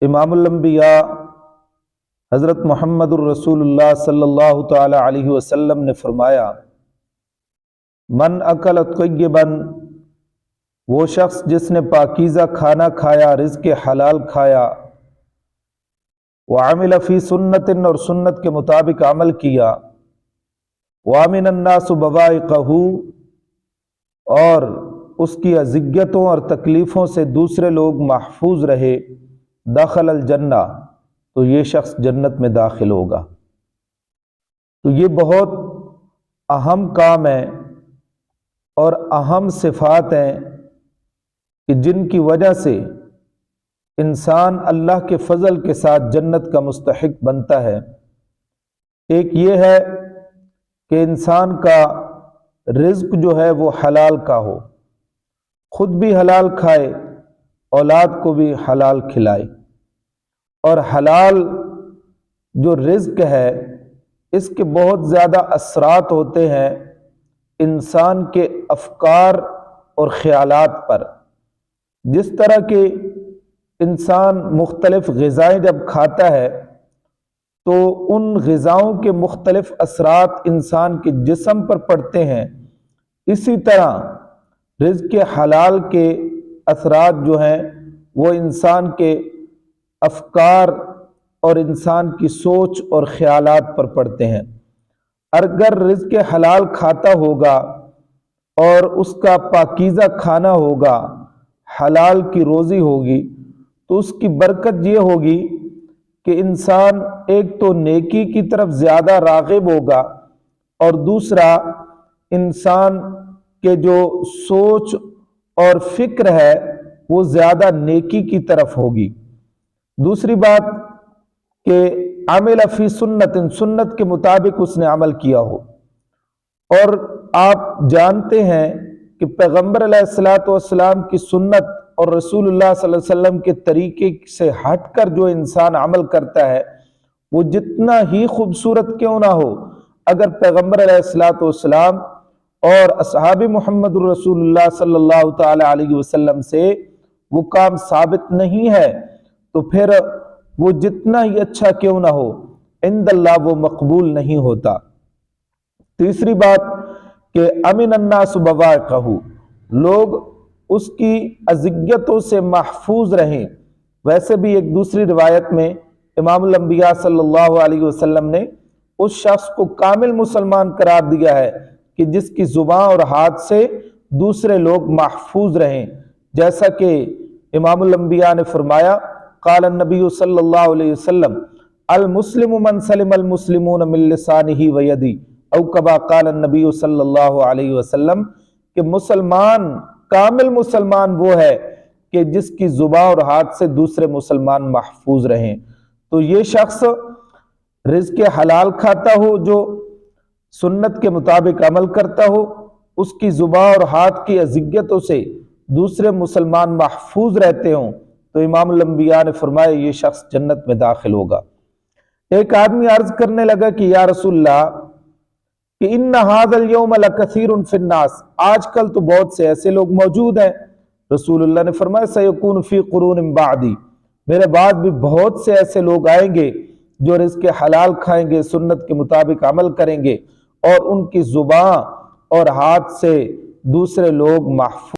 امام الانبیاء حضرت محمد الرسول اللہ صلی اللہ تعالی علیہ وسلم نے فرمایا، من اکل طیبا، وہ شخص جس نے پاکیزہ کھانا کھایا، رزق حلال کھایا، وعمل فی سنت، اور سنت کے مطابق عمل کیا، وامن الناس بوائقہ، اور اس کی اذیتوں اور تکلیفوں سے دوسرے لوگ محفوظ رہے، دخل الجنہ، تو یہ شخص جنت میں داخل ہوگا۔ تو یہ بہت اہم کام ہے اور اہم صفات ہیں کہ جن کی وجہ سے انسان اللہ کے فضل کے ساتھ جنت کا مستحق بنتا ہے۔ ایک یہ ہے کہ انسان کا رزق جو ہے وہ حلال کا ہو، خود بھی حلال کھائے، اولاد کو بھی حلال کھلائے۔ اور حلال جو رزق ہے اس کے بہت زیادہ اثرات ہوتے ہیں انسان کے افکار اور خیالات پر۔ جس طرح کہ انسان مختلف غذائیں جب کھاتا ہے تو ان غذاؤں کے مختلف اثرات انسان کے جسم پر پڑتے ہیں، اسی طرح رزق حلال کے اثرات جو ہیں وہ انسان کے افکار اور انسان کی سوچ اور خیالات پر پڑتے ہیں۔ اگر رزق حلال کھاتا ہوگا اور اس کا پاکیزہ کھانا ہوگا، حلال کی روزی ہوگی، تو اس کی برکت یہ ہوگی کہ انسان ایک تو نیکی کی طرف زیادہ راغب ہوگا، اور دوسرا انسان کے جو سوچ اور فکر ہے وہ زیادہ نیکی کی طرف ہوگی۔ دوسری بات کہ عمل فی سنت، سنت کے مطابق اس نے عمل کیا ہو۔ اور آپ جانتے ہیں کہ پیغمبر علیہ الصلوۃ والسلام کی سنت اور رسول اللہ صلی اللہ علیہ وسلم کے طریقے سے ہٹ کر جو انسان عمل کرتا ہے وہ جتنا ہی خوبصورت کیوں نہ ہو، اگر پیغمبر علیہ الصلوۃ والسلام اور اصحاب محمد الرسول اللہ صلی اللہ تعالی علیہ وسلم سے وہ کام ثابت نہیں ہے تو پھر وہ جتنا ہی اچھا کیوں نہ ہو عند اللہ وہ مقبول نہیں ہوتا۔ تیسری بات کہ امن الناس بوائقہ، لوگ اس کی اذیتوں سے محفوظ رہیں۔ ویسے بھی ایک دوسری روایت میں امام الانبیاء صلی اللہ علیہ وسلم نے اس شخص کو کامل مسلمان قرار دیا ہے کہ جس کی زبان اور ہاتھ سے دوسرے لوگ محفوظ رہیں، جیسا کہ امام الانبیاء نے فرمایا، قال النبی صلی اللہ علیہ وسلم، المسلم من سلم المسلمون من لسانہ ویدی، او کما قال النبی صلی اللہ علیہ وسلم، کہ مسلمان، کامل مسلمان وہ ہے کہ جس کی زبان اور ہاتھ سے دوسرے مسلمان محفوظ رہیں۔ تو یہ شخص رزق حلال کھاتا ہو، جو سنت کے مطابق عمل کرتا ہو، اس کی زبان اور ہاتھ کی اذیتوں سے دوسرے مسلمان محفوظ رہتے ہوں، تو امام الانبیاء نے فرمایا یہ شخص جنت میں داخل ہوگا۔ ایک آدمی عرض کرنے لگا کہ یا رسول اللہ، کہ ان ھذا اليوم لکثیر فی الناس، آج کل تو بہت سے ایسے لوگ موجود ہیں۔ رسول اللہ نے فرمایا سیکون فی قرون بعدی، میرے بعد بھی بہت سے ایسے لوگ آئیں گے جو رزق حلال کھائیں گے، سنت کے مطابق عمل کریں گے، اور ان کی زبان اور ہاتھ سے دوسرے لوگ محفوظ